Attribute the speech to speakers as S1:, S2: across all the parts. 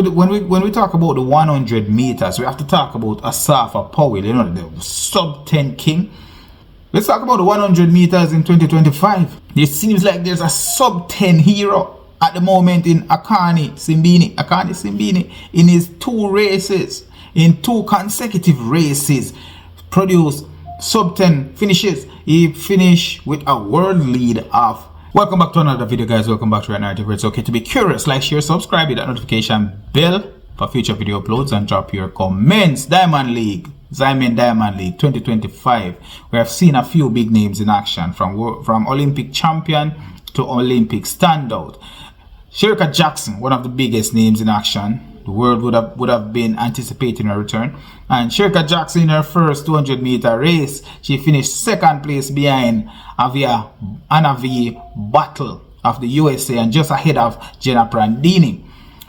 S1: When we talk about the 100 meters, we have to talk about Asafa Powell, you know, the sub 10 king. Let's talk about the 100 meters in 2025. It seems like there's a sub 10 hero at the moment in Akani Simbine. Akani Simbine, in his 2 races, in 2 consecutive races, produced sub 10 finishes. He finished with a world lead of. Welcome back to another video, guys. Welcome back to our narrative where it's okay to be curious. Like, share, subscribe, hit that notification bell for future video uploads, and drop your comments. Diamond League, Xiamen Diamond League 2025. We have seen a few big names in action, from Olympic champion to Olympic standout. Shericka Jackson, one of the biggest names in action. The world would have been anticipating her return. And Shericka Jackson, in her first 200-meter race, she finished 2nd place behind Anavi Battle of the USA and just ahead of Jenna Prandini.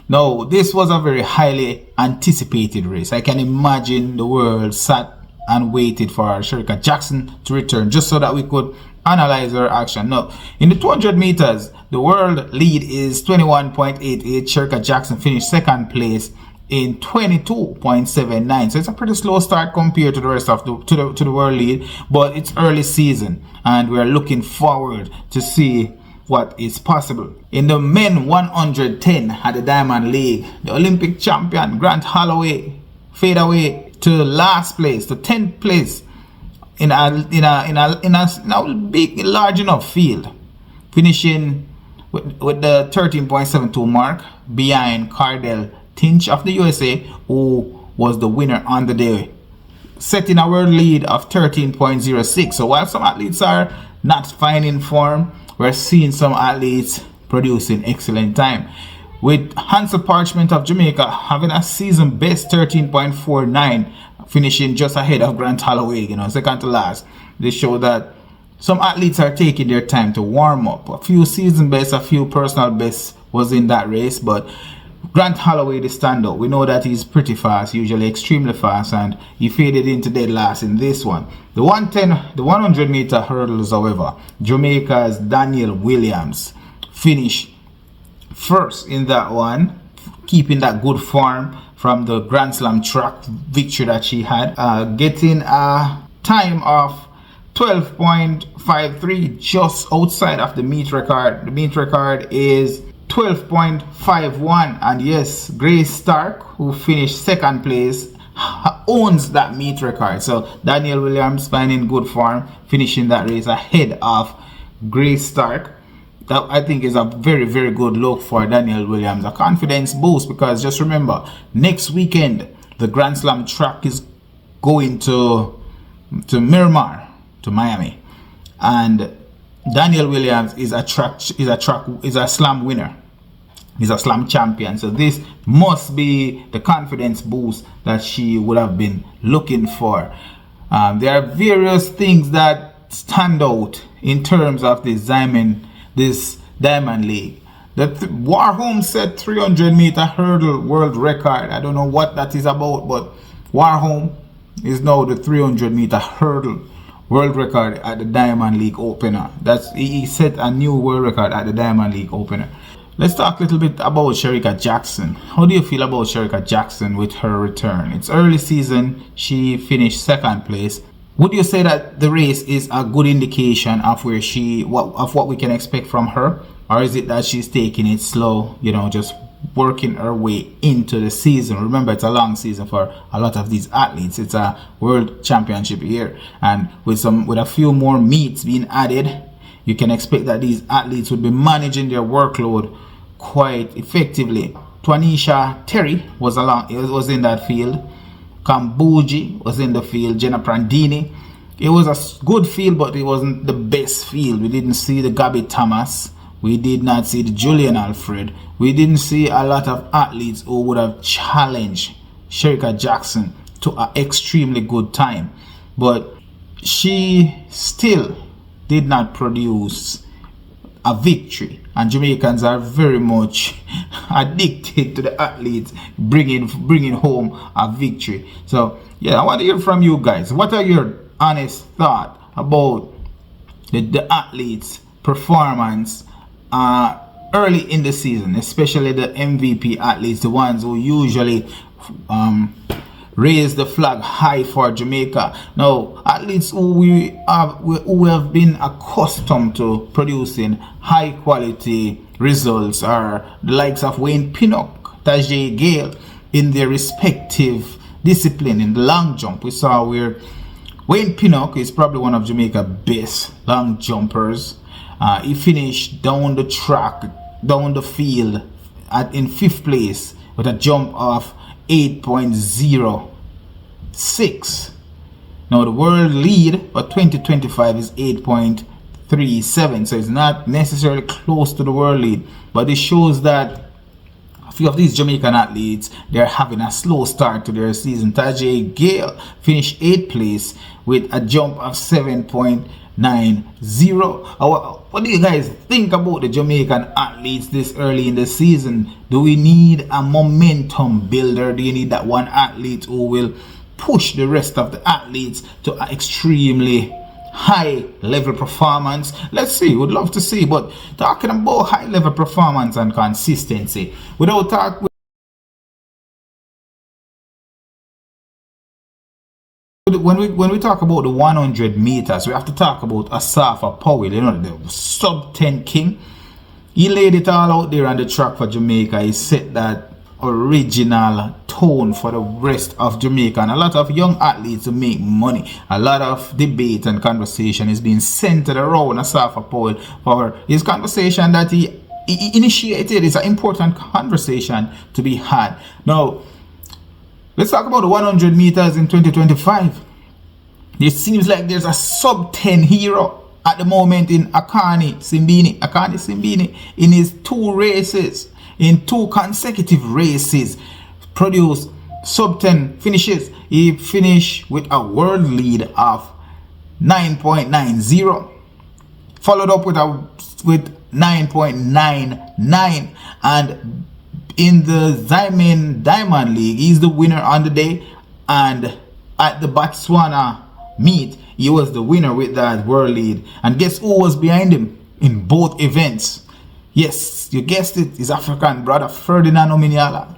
S1: Now, this was a very highly anticipated race. I can imagine the world sat and waited for Shericka Jackson to return just so that we could analyze her action. Now, in the 200 meters, the world lead is 21.88. Shericka Jackson finished 2nd place in 22.79. So it's a pretty slow start compared to the rest of the world lead, but it's early season and we're looking forward to see what is possible. In the men 110 at the Diamond League, the Olympic champion Grant Holloway fade away to last place, to 10th place in a big, large enough field, finishing with the 13.72 mark behind Cardell Tinch of the USA, who was the winner on the day, setting a world lead of 13.06. So while some athletes are not finding form, we're seeing some athletes producing excellent time, with Hansel Parchment of Jamaica having a season best 13.49, finishing just ahead of Grant Holloway, you know, second to last. They show that some athletes are taking their time to warm up. A few season bests, a few personal bests was in that race, but Grant Holloway, the standout. We know that he's pretty fast, usually extremely fast, and he faded into dead last in this one. The 100 meter hurdles, however, Jamaica's Daniel Williams finished first in that one, keeping that good form from the Grand Slam track victory that she had, getting a time of 12.53, just outside of the meet record. The meet record is 12.51, and yes, Grace Stark, who finished 2nd place, owns that meet record. So Daniel Williams finding good form, finishing that race ahead of Grace Stark. That I think is a very, very good look for Daniel Williams, a confidence boost, because just remember, next weekend the Grand Slam track is going to Miramar, to Miami, and Daniel Williams is a slam winner. He's a slam champion. So this must be the confidence boost that she would have been looking for. There are various things that stand out in terms of this Diamond League. The Warholm set 300 meter hurdle world record. I don't know what that is about, but Warholm is now the 300 meter hurdle world record at the Diamond League opener. He set a new world record at the Diamond League opener. Let's talk a little bit about Shericka Jackson. How do you feel about Shericka Jackson with her return? It's early season. She finished 2nd place. Would you say that the race is a good indication of what we can expect from her, or is it that she's taking it slow, you know, just working her way into the season? Remember, it's a long season for a lot of these athletes. It's a world championship year, and with a few more meets being added, you can expect that these athletes would be managing their workload quite effectively. Twanisha Terry was in that field. Kambuji was in the field. Jenna Prandini. It was a good field, but it wasn't the best field. We didn't see the Gabby Thomas. We did not see the Julian Alfred. We didn't see a lot of athletes who would have challenged Shericka Jackson to an extremely good time. But she still did not produce a victory, and Jamaicans are very much addicted to the athletes bringing home a victory. So yeah, I want to hear from you guys. What are your honest thoughts about the athletes' performance early in the season, especially the MVP athletes, the ones who usually raise the flag high for Jamaica. Now, athletes who have been accustomed to producing high quality results are the likes of Wayne Pinnock, Tajay Gale, in their respective discipline. In the long jump, we saw where Wayne Pinnock is probably one of Jamaica's best long jumpers. He finished down the track, down the field in 5th place with a jump of 8.06. Now the world lead for 2025 is 8.37, so it's not necessarily close to the world lead, but it shows that a few of these Jamaican athletes, they're having a slow start to their season. Tajay Gale finished 8th place with a jump of 7.90. What do you guys think about the Jamaican athletes this early in the season? Do we need a momentum builder? Do you need that one athlete who will push the rest of the athletes to an extremely high level performance? Let's see, would love to see. But talking about high level performance and consistency, without talk, when we talk about the 100 meters, we have to talk about Asafa Powell, you know, the sub 10 king. He laid it all out there on the track for Jamaica. He set that original tone for the rest of Jamaica, and a lot of young athletes to make money. A lot of debate and conversation is being centered around Asafa Powell for his conversation that he initiated. It's an important conversation to be had. Now, let's talk about the 100 meters in 2025. It seems like there's a sub 10 hero at the moment in Akani Simbine. Akani Simbine, in his 2 races, in 2 consecutive races, produced sub 10 finishes. He finished with a world lead of 9.90, followed up with 9.99, and in the Diamond League, he's the winner on the day, and at the Botswana meet, he was the winner with that world lead. And guess who was behind him in both events? Yes, you guessed it, his African brother Ferdinand Ominiala.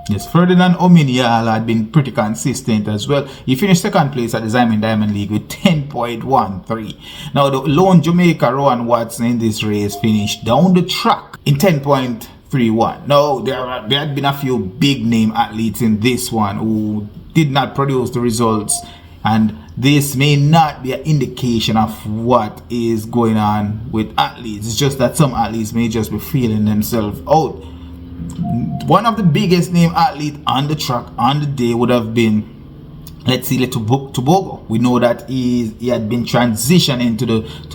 S1: Yes, Ferdinand Ominiala had been pretty consistent as well. He finished 2nd place at the Diamond League with 10.13. Now the lone Jamaica Rowan Watson in this race finished down the track in 10.31. Now there had been a few big name athletes in this one who did not produce the results, and this may not be an indication of what is going on with athletes. It's just that some athletes may just be feeling themselves out. One of the biggest name athlete on the track on the day would have been, let's see, Tobago. We know that he had been transitioning to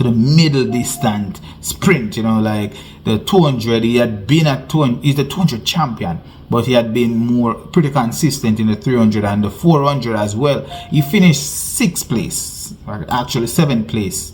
S1: the middle distance sprint, you know, like the 200. He had been at 200, he's the 200 champion, but he had been pretty consistent in the 300 and the 400 as well. He finished 6th place, or actually 7th place,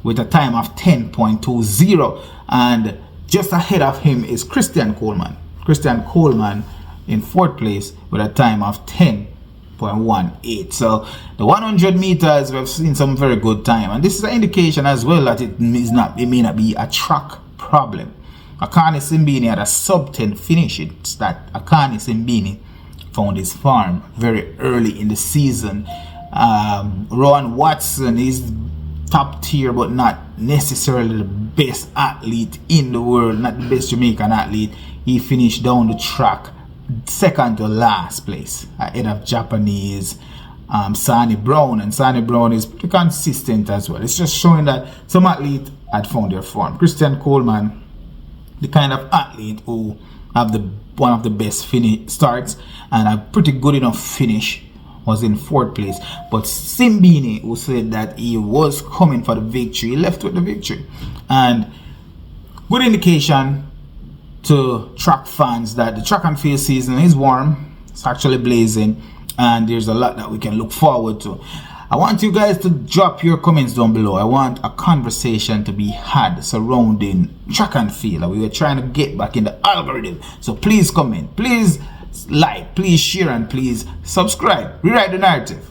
S1: with a time of 10.20, and just ahead of him is Christian Coleman. Christian Coleman in 4th place with a time of 10.18. So the 100 meters, we've seen some very good time, and this is an indication as well that it may not be a track problem. Akani Simbine had a sub 10 finish. It's that Akani Simbine found his farm very early in the season. Rowan Watson is top tier, but not necessarily the best athlete in the world, not the best Jamaican athlete. He finished down the track 2nd to last place ahead of Japanese Sani Brown, and Sani Brown is pretty consistent as well. It's just showing that some athletes had found their form. Christian Coleman, the kind of athlete who have one of the best starts and a pretty good enough finish, was in 4th place. But Simbine, who said that he was coming for the victory, he left with the victory. And good indication to track fans that the track and field season is warm. It's actually blazing, and there's a lot that we can look forward to. I want you guys to drop your comments down below. I want a conversation to be had surrounding track and field. We were trying to get back in the algorithm, so please comment, please like, please share, and please subscribe. Rewrite the narrative.